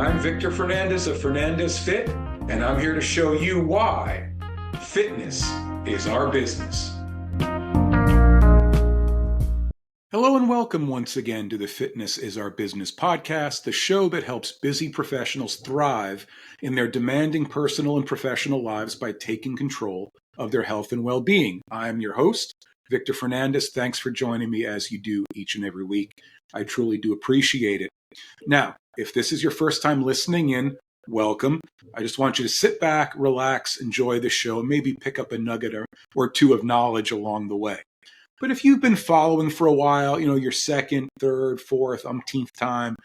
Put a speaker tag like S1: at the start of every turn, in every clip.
S1: I'm Victor Fernandez of Fernandez Fit, and I'm here to show you why fitness is our business. Hello and welcome once again to the Fitness is Our Business podcast, the show that helps busy professionals thrive in their demanding personal and professional lives by taking control of their health and well-being. I'm your host, Victor Fernandez. Thanks for joining me as you do each and every week. I truly do appreciate it. Now, if this is your first time listening in, welcome. I just want you to sit back, relax, enjoy the show, and maybe pick up a nugget or two of knowledge along the way. But if you've been following for a while, your second, third, fourth, umpteenth time,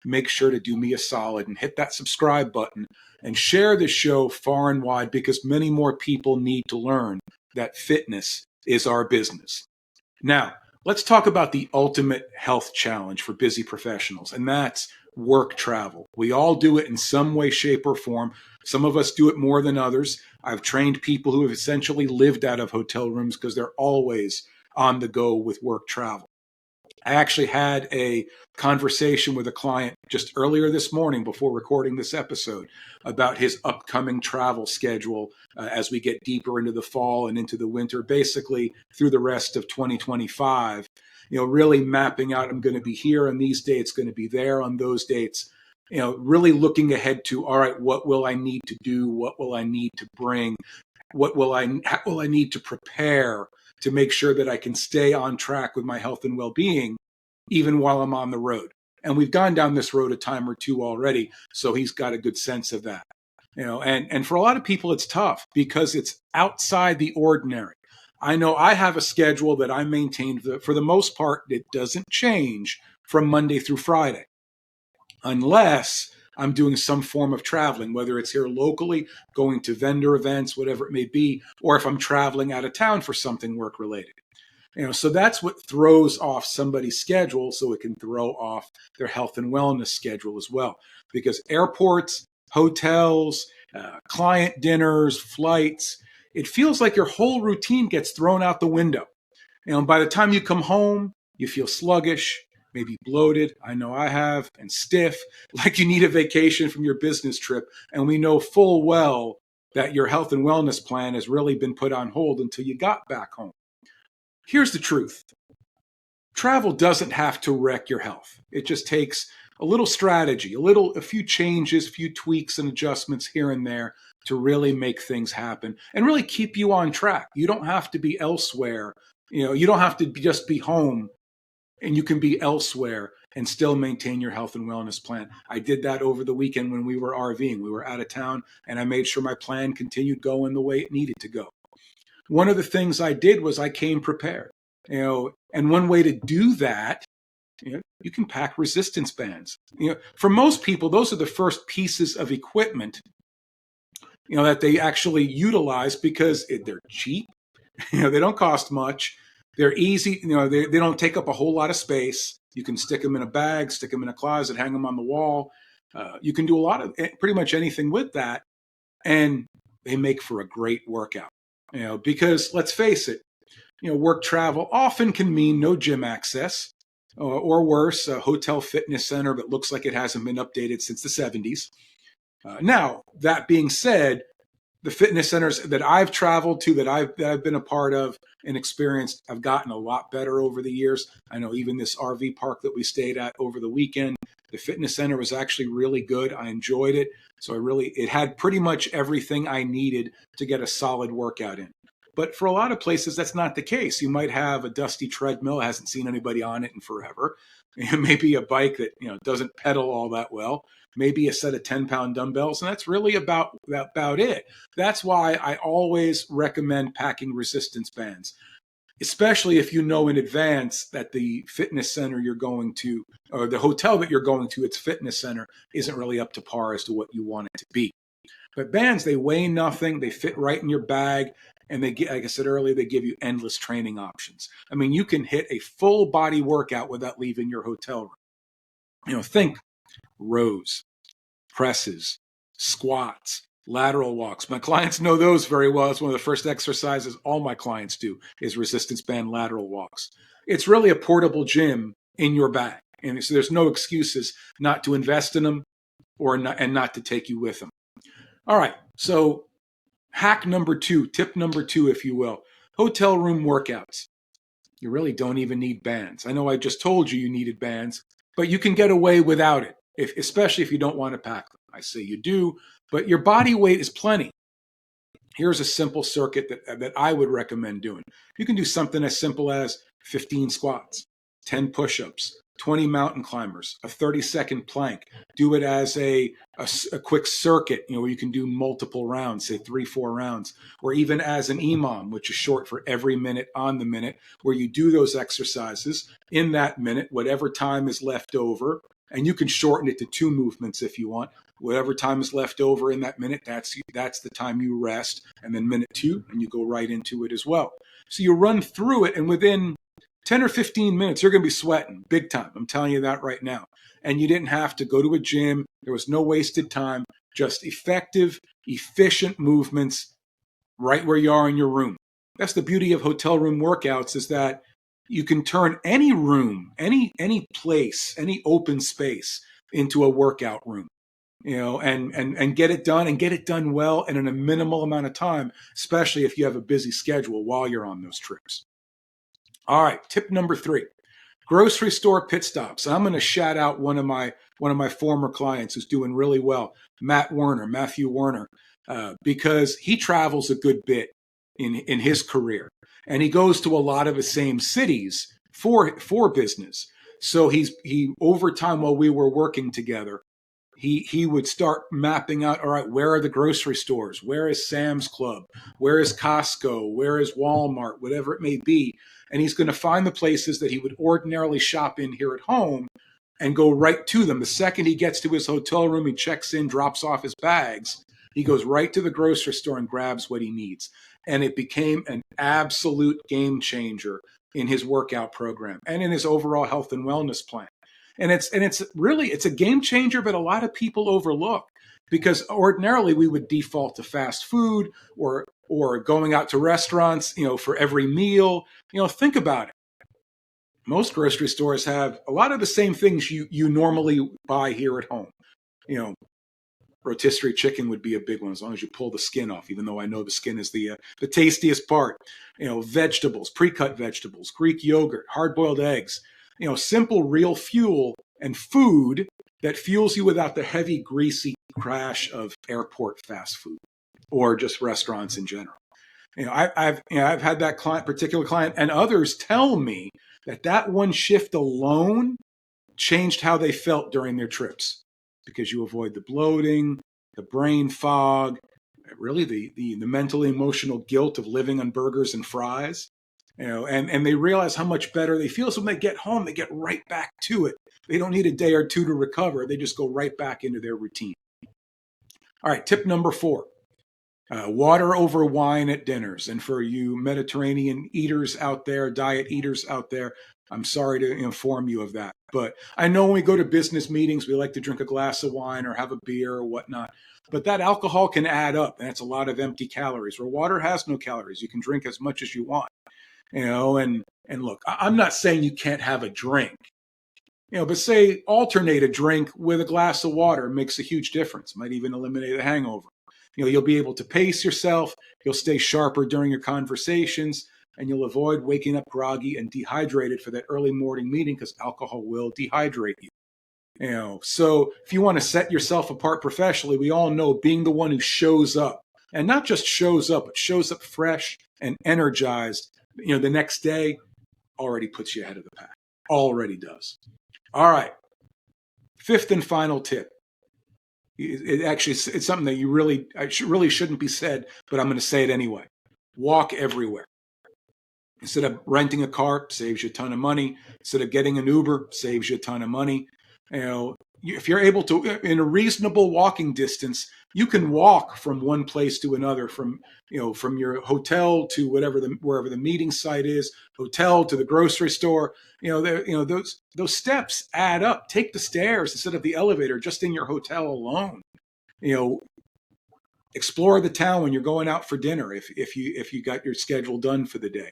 S1: make sure to do me a solid and hit that subscribe button and share the show far and wide, because many more people need to learn that fitness is our business. Now, let's talk about the ultimate health challenge for busy professionals, and that's work travel. We all do it in some way, shape, or form. Some of us do it more than others. I've trained people who have essentially lived out of hotel rooms because they're always on the go with work travel. I actually had a conversation with a client just earlier this morning before recording this episode about his upcoming travel schedule as we get deeper into the fall and into the winter, basically through the rest of 2025. Really mapping out, I'm going to be here on these dates, going to be there on those dates, really looking ahead to, all right, what will I need to do? What will I need to bring? How will I need to prepare to make sure that I can stay on track with my health and well-being, even while I'm on the road? And we've gone down this road a time or two already, so he's got a good sense of that. And for a lot of people, it's tough because it's outside the ordinary. I know I have a schedule that I maintain for the most part. It doesn't change from Monday through Friday, unless I'm doing some form of traveling, whether it's here locally, going to vendor events, whatever it may be, or if I'm traveling out of town for something work related. So that's what throws off somebody's schedule, so it can throw off their health and wellness schedule as well. Because airports, hotels, client dinners, flights, it feels like your whole routine gets thrown out the window. By the time you come home, you feel sluggish, maybe bloated, I know I have, and stiff, like you need a vacation from your business trip. And we know full well that your health and wellness plan has really been put on hold until you got back home. Here's the truth. Travel doesn't have to wreck your health. It just takes a little strategy, a few changes, a few tweaks and adjustments here and there to really make things happen and really keep you on track. You don't have to be elsewhere. You don't have to just be home, and you can be elsewhere and still maintain your health and wellness plan. I did that over the weekend when we were RVing. We were out of town, and I made sure my plan continued going the way it needed to go. One of the things I did was I came prepared. And one way to do that, you can pack resistance bands. For most people, those are the first pieces of equipment, that they actually utilize because they're cheap. They don't cost much. They're easy. They don't take up a whole lot of space. You can stick them in a bag, stick them in a closet, hang them on the wall. You can do a lot of pretty much anything with that. And they make for a great workout, because let's face it, work travel often can mean no gym access, or worse, a hotel fitness center that looks like it hasn't been updated since the 70s. Now, that being said, the fitness centers that I've traveled to, that I've been a part of and experienced, have gotten a lot better over the years. I know even this RV park that we stayed at over the weekend, the fitness center was actually really good. I enjoyed it. So it had pretty much everything I needed to get a solid workout in. But for a lot of places, that's not the case. You might have a dusty treadmill, hasn't seen anybody on it in forever. Maybe a bike that doesn't pedal all that well. Maybe a set of 10-pound dumbbells, and that's really about it. That's why I always recommend packing resistance bands, especially if you know in advance that the fitness center you're going to, or the hotel that you're going to, its fitness center, isn't really up to par as to what you want it to be. But bands, they weigh nothing. They fit right in your bag. And like I said earlier, they give you endless training options. I mean, you can hit a full body workout without leaving your hotel room. Think rows, presses, squats, lateral walks. My clients know those very well. It's one of the first exercises all my clients do is resistance band lateral walks. It's really a portable gym in your bag. And so there's no excuses not to invest in them and not to take you with them. All right. So hack number 2, tip number 2, if you will, hotel room workouts. You really don't even need bands. I know I just told you needed bands, but you can get away without it, especially if you don't want to pack them. I say you do, but your body weight is plenty. Here's a simple circuit that I would recommend doing. You can do something as simple as 15 squats, 10 push-ups, 20 mountain climbers, a 30-second plank. Do it as a quick circuit, where you can do multiple rounds, say 3-4 rounds, or even as an EMOM, which is short for every minute on the minute, where you do those exercises in that minute, whatever time is left over, and you can shorten it to 2 movements if you want. Whatever time is left over in that minute, that's the time you rest, and then minute 2, and you go right into it as well. So you run through it, and within 10 or 15 minutes, you're going to be sweating big time. I'm telling you that right now. And you didn't have to go to a gym. There was no wasted time, just effective, efficient movements right where you are in your room. That's the beauty of hotel room workouts, is that you can turn any room, any place, any open space into a workout room. And get it done, and get it done well and in a minimal amount of time, especially if you have a busy schedule while you're on those trips. All right, tip number 3, grocery store pit stops. I'm going to shout out one of my former clients who's doing really well, Matthew Werner, because he travels a good bit in his career, and he goes to a lot of the same cities for business. So he over time, while we were working together, he would start mapping out, all right, where are the grocery stores? Where is Sam's Club? Where is Costco? Where is Walmart? Whatever it may be. And he's going to find the places that he would ordinarily shop in here at home and go right to them. The second he gets to his hotel room, he checks in, drops off his bags. He goes right to the grocery store and grabs what he needs. And it became an absolute game changer in his workout program and in his overall health and wellness plan. And it's a game changer, but a lot of people overlook, because ordinarily we would default to fast food or going out to restaurants, for every meal. Think about it. Most grocery stores have a lot of the same things you normally buy here at home. Rotisserie chicken would be a big one, as long as you pull the skin off, even though I know the skin is the tastiest part. Vegetables, pre-cut vegetables, Greek yogurt, hard-boiled eggs. Simple, real fuel and food that fuels you without the heavy, greasy crash of airport fast food or just restaurants in general. I've had that particular client, and others tell me that one shift alone changed how they felt during their trips, because you avoid the bloating, the brain fog, really the mental, emotional guilt of living on burgers and fries. And they realize how much better they feel. So when they get home, they get right back to it. They don't need a day or 2 to recover. They just go right back into their routine. All right, tip number 4, water over wine at dinners. And for you Mediterranean eaters out there, diet eaters out there, I'm sorry to inform you of that. But I know when we go to business meetings, we like to drink a glass of wine or have a beer or whatnot. But that alcohol can add up, and it's a lot of empty calories, where water has no calories. You can drink as much as you want. And look, I'm not saying you can't have a drink, but say alternate a drink with a glass of water. Makes a huge difference. Might even eliminate a hangover. You'll be able to pace yourself. You'll stay sharper during your conversations, and you'll avoid waking up groggy and dehydrated for that early morning meeting, because alcohol will dehydrate you. So if you want to set yourself apart professionally, we all know being the one who shows up, and not just shows up, but shows up fresh and energized, the next day, already puts you ahead of the pack. Already does. All right. 5th and final tip. It's something that really shouldn't be said, but I'm going to say it anyway. Walk everywhere. Instead of renting a car, saves you a ton of money. Instead of getting an Uber, saves you a ton of money. If you're able to, in a reasonable walking distance, you can walk from one place to another, from your hotel to wherever the meeting site is, hotel to the grocery store. Those steps add up. Take the stairs instead of the elevator, just in your hotel alone. Explore the town when you're going out for dinner, if you got your schedule done for the day.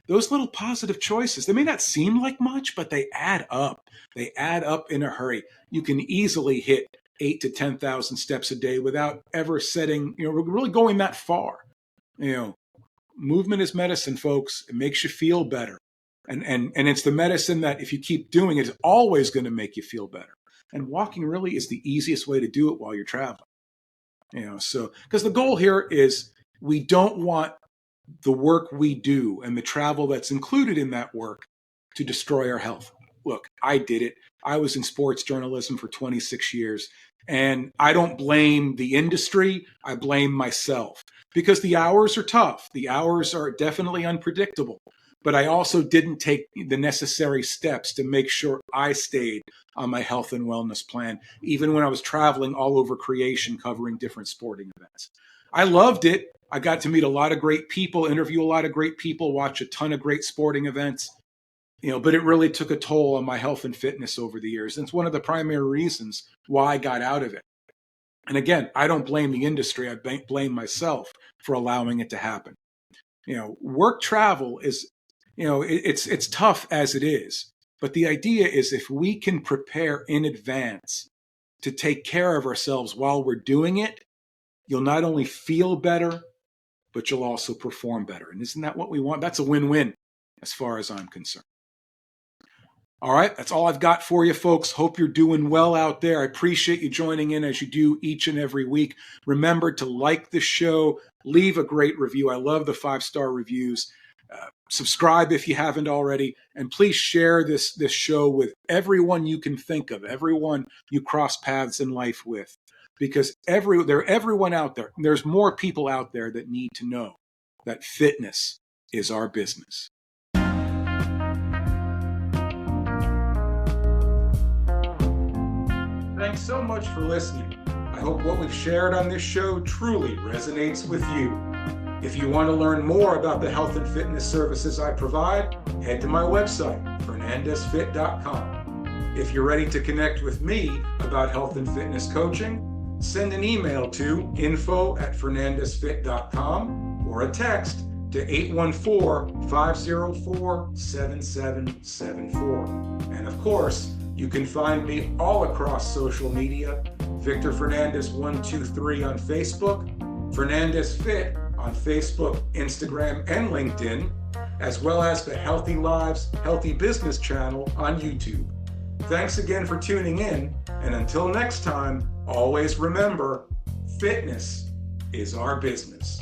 S1: Those little positive choices, they may not seem like much, but they add up. They add up in a hurry. You can easily hit 8 to 10,000 steps a day without ever setting, really going that far. Movement is medicine, folks. It makes you feel better. And it's the medicine that if you keep doing it, it's always going to make you feel better. And walking really is the easiest way to do it while you're traveling. So because the goal here is we don't want the work we do and the travel that's included in that work to destroy our health. Look, I did it. I was in sports journalism for 26 years, and I don't blame the industry. I blame myself because the hours are tough. The hours are definitely unpredictable, but I also didn't take the necessary steps to make sure I stayed on my health and wellness plan, even when I was traveling all over creation, covering different sporting events. I loved it. I got to meet a lot of great people, interview a lot of great people, watch a ton of great sporting events. But it really took a toll on my health and fitness over the years. And it's one of the primary reasons why I got out of it. And again, I don't blame the industry. I blame myself for allowing it to happen. Work travel is, it's tough as it is. But the idea is if we can prepare in advance to take care of ourselves while we're doing it, you'll not only feel better, but you'll also perform better. And isn't that what we want? That's a win-win as far as I'm concerned. All right, that's all I've got for you, folks. Hope you're doing well out there. I appreciate you joining in as you do each and every week. Remember to like the show, leave a great review. I love the 5-star reviews. Subscribe if you haven't already, and please share this show with everyone you can think of, everyone you cross paths in life with, because everyone out there, there's more people out there that need to know that fitness is our business. Thanks so much for listening. I hope what we've shared on this show truly resonates with you. If you want to learn more about the health and fitness services I provide, head to my website, fernandezfit.com. If you're ready to connect with me about health and fitness coaching, send an email to info@fernandezfit.com or a text to 814-504-7774. And of course, you can find me all across social media, Victor Fernandez 123 on Facebook, Fernandez Fit on Facebook, Instagram, and LinkedIn, as well as the Healthy Lives, Healthy Business channel on YouTube. Thanks again for tuning in, and until next time, always remember, fitness is our business.